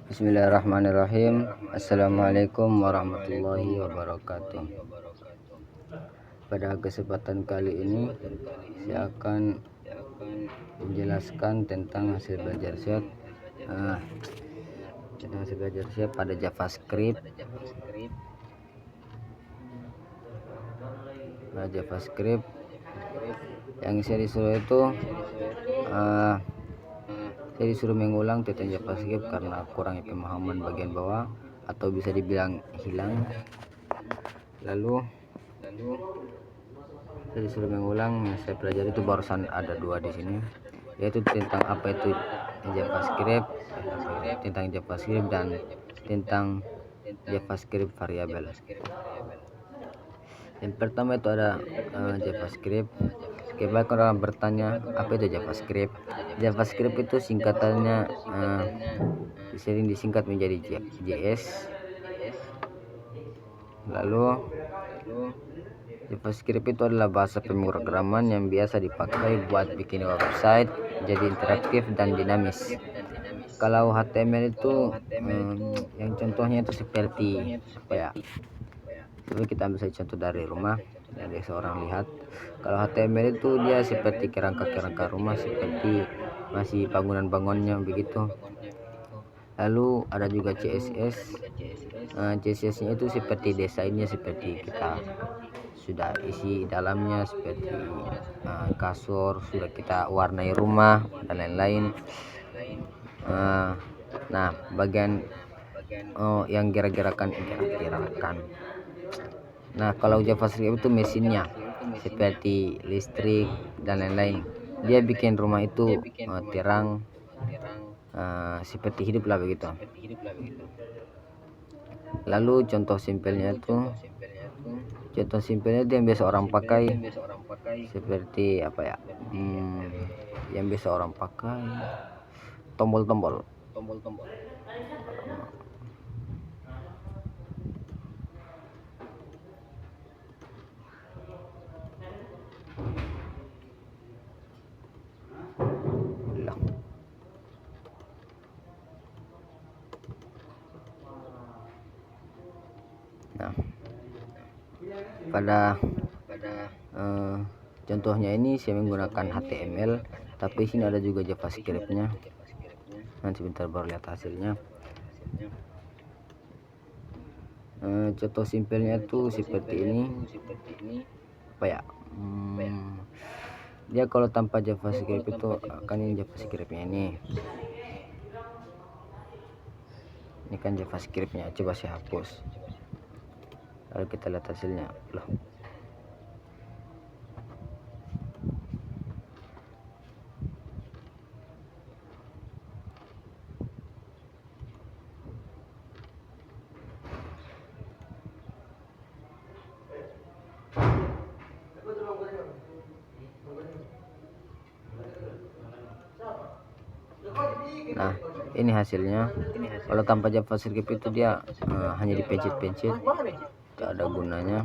Bismillahirrahmanirrahim. Assalamualaikum warahmatullahi wabarakatuh. Pada kesempatan kali ini saya akan menjelaskan tentang hasil belajar saya pada JavaScript. Yang saya disuruh mengulang tentang JavaScript karena kurangnya pemahaman bagian bawah atau bisa dibilang hilang. Lalu saya disuruh mengulang yang saya pelajari itu barusan ada 2 di sini, yaitu tentang apa itu JavaScript, dan tentang JavaScript variabel. Yang pertama itu ada JavaScript. Kebanyakan orang bertanya apa itu JavaScript. JavaScript itu singkatannya sering disingkat menjadi JS. Lalu JavaScript itu adalah bahasa pemrograman yang biasa dipakai buat bikin website jadi interaktif dan dinamis. Kalau HTML itu yang contohnya itu seperti apa ya? Coba kita ambil saja contoh dari rumah, dari seorang lihat. Kalau HTML itu dia seperti kerangka rumah, seperti masih bangunan-bangunnya begitu. Lalu ada juga CSS. CSS nya itu seperti desainnya, seperti kita sudah isi dalamnya, seperti kasur, sudah kita warnai rumah dan lain-lain. Nah, bagian yang gerak-gerakan. Nah, kalau JavaScript itu mesinnya seperti listrik dan lain-lain. Dia bikin rumah itu terang, seperti hidup lah begitu. Lalu contoh simpelnya itu yang biasa orang pakai seperti apa ya? Yang biasa orang pakai tombol-tombol. Nah, pada contohnya ini saya menggunakan HTML, tapi sini ada juga JavaScript-nya. Nanti sebentar baru lihat hasilnya. Contoh simpelnya itu seperti ini. Apa ya? Dia kalau tanpa JavaScript itu akan ini JavaScript-nya ini. Ini kan JavaScript-nya. Coba saya hapus. Lalu kita lihat hasilnya. Loh. Nah, ini hasilnya. Kalau tanpa JavaScript itu dia hanya dipencet-pencet, tidak ada gunanya.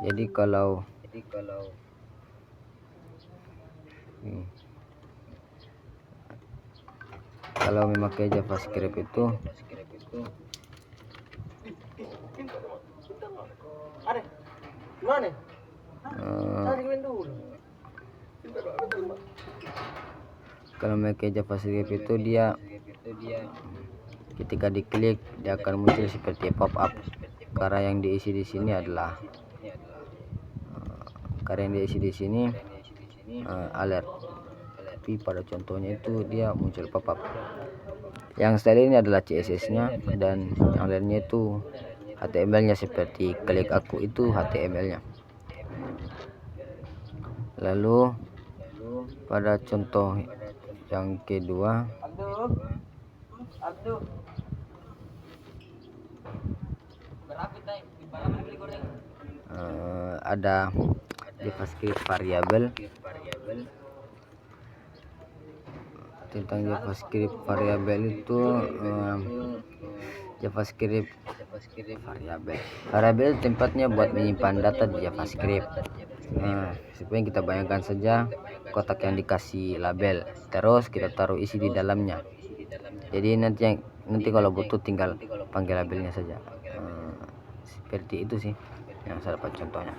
Jadi kalau memakai JavaScript itu dia ketika diklik dia akan muncul seperti pop up. Karena yang diisi di sini adalah alert. Tapi pada contohnya itu dia muncul pop up. Yang style ini adalah CSS-nya, dan yang lainnya itu HTML-nya, seperti klik aku itu HTML-nya. Lalu pada contoh yang kedua ada JavaScript variabel. Tentang JavaScript variabel itu variabel tempatnya buat menyimpan data di JavaScript. Supaya kita bayangkan saja kotak yang dikasih label, terus kita taruh isi di dalamnya. Jadi nanti yang nanti kalau butuh tinggal panggil labelnya saja. Seperti itu sih yang saya dapat contohnya.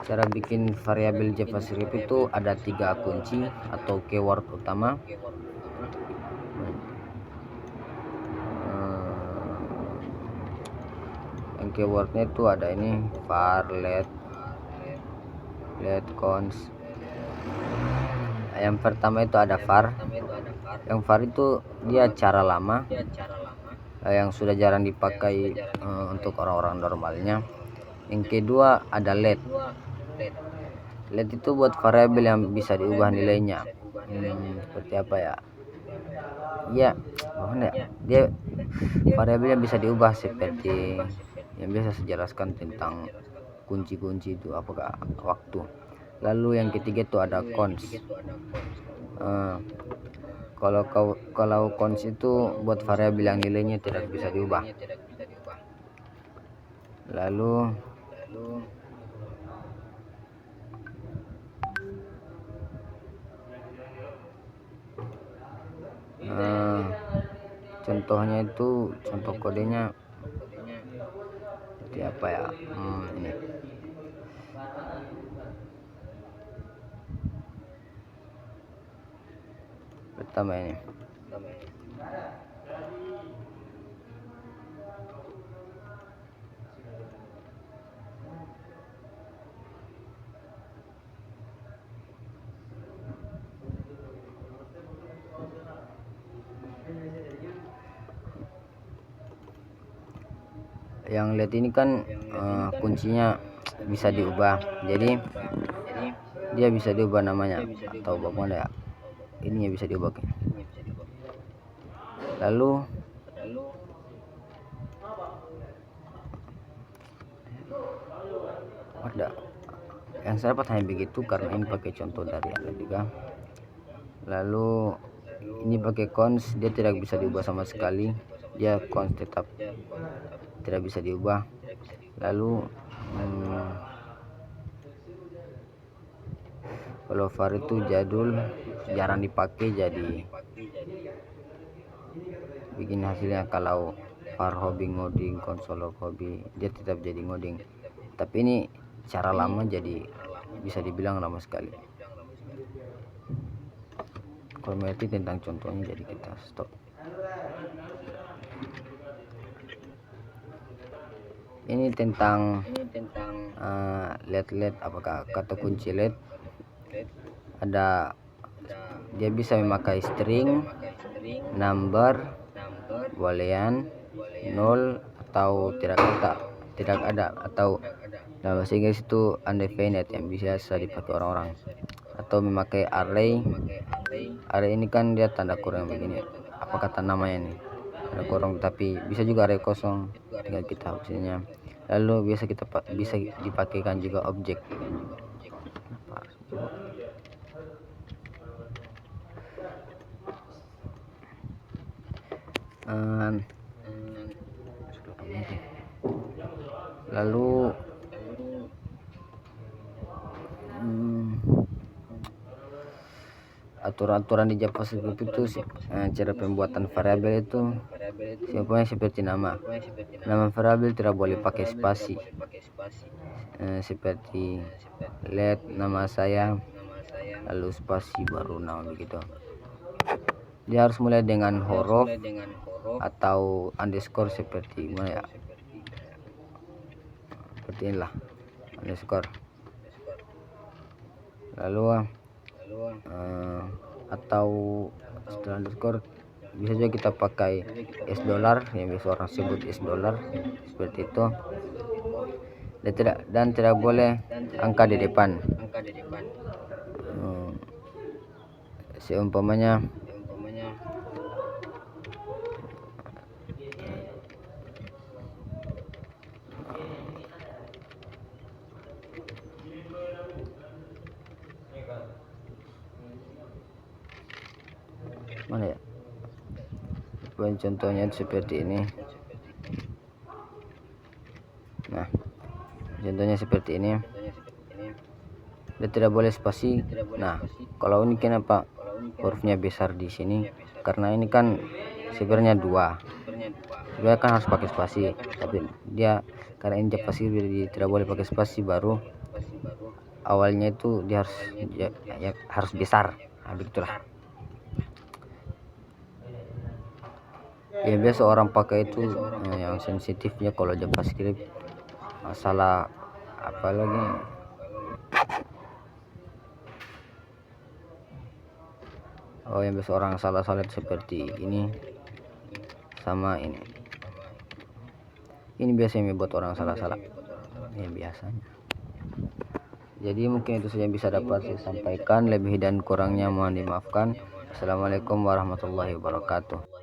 Cara bikin variabel JavaScript itu ada 3 kunci atau keyword utama. Yang keywordnya itu ada ini var, let, cons. Yang pertama itu ada var. Yang var itu dia cara lama yang sudah jarang dipakai untuk orang-orang normalnya. Yang kedua ada let. Let itu buat variabel yang bisa diubah nilainya. Seperti apa ya? Ya, mana ya? Dia variabel yang bisa diubah seperti yang biasa saya jelaskan tentang kunci-kunci itu apakah waktu. Lalu yang ketiga itu ada cons. Kalau cons itu buat variabel yang nilainya tidak bisa diubah. Lalu contohnya itu contoh kodenya seperti apa ya? Ini pertama ini. Yang let ini kan kuncinya bisa diubah, jadi dia bisa diubah namanya atau bagaimana ya, ininya bisa diubah. Lalu ada yang saya dapat hanya begitu karena ini pakai contoh dari Anda juga. Lalu ini pakai cons, dia tidak bisa diubah sama sekali, dia cons tetap tidak bisa diubah. Lalu kalau var itu jadul, jarang dipakai, jadi bikin hasilnya kalau var hobi ngoding, konsol hobi, dia tetap jadi ngoding. Tapi ini cara lama, jadi bisa dibilang lama sekali. Kalau mengerti tentang contohnya, jadi kita stop. Ini tentang let, apakah kata kunci let. Ada, dia bisa memakai string, number, boolean, null, atau tidak ada, atau dalam bahasa Inggris itu undefined yang biasa dipakai orang-orang, atau memakai array. Array ini kan dia tanda kurung begini, apa kata namanya ini, tanda kurung, tapi bisa juga array kosong, tinggal kita hapusinnya. Lalu bisa dipakaikan juga objek. Lalu aturan-aturan di JavaScript itu cara pembuatan variabel itu simpelnya seperti nama variabel tidak boleh pakai spasi, seperti let nama saya lalu spasi baru nama, begitu. Dia harus mulai dengan huruf atau underscore, seperti mana ya, seperti inilah underscore. Lalu atau setelah underscore bisa juga kita pakai $, yang biasa orang sebut $, seperti itu. Dan tidak boleh angka di depan. Seumpamanya mana ya, contohnya seperti ini. Nah, contohnya seperti ini, dia tidak boleh spasi. Nah, kalau ini kenapa hurufnya besar di sini, karena ini kan sebenarnya 2, dia kan harus pakai spasi, tapi dia karena ini JavaScript jadi tidak boleh pakai spasi, baru awalnya itu dia harus harus besar. Nah, begitulah. Ya biasa orang pakai itu yang sensitifnya kalau JavaScript masalah apa lagi, yang biasa orang salah-salah seperti ini sama ini biasanya membuat orang salah-salah ya biasanya. Jadi mungkin itu saja yang bisa dapat saya sampaikan, lebih dan kurangnya mohon dimaafkan. Assalamualaikum warahmatullahi wabarakatuh.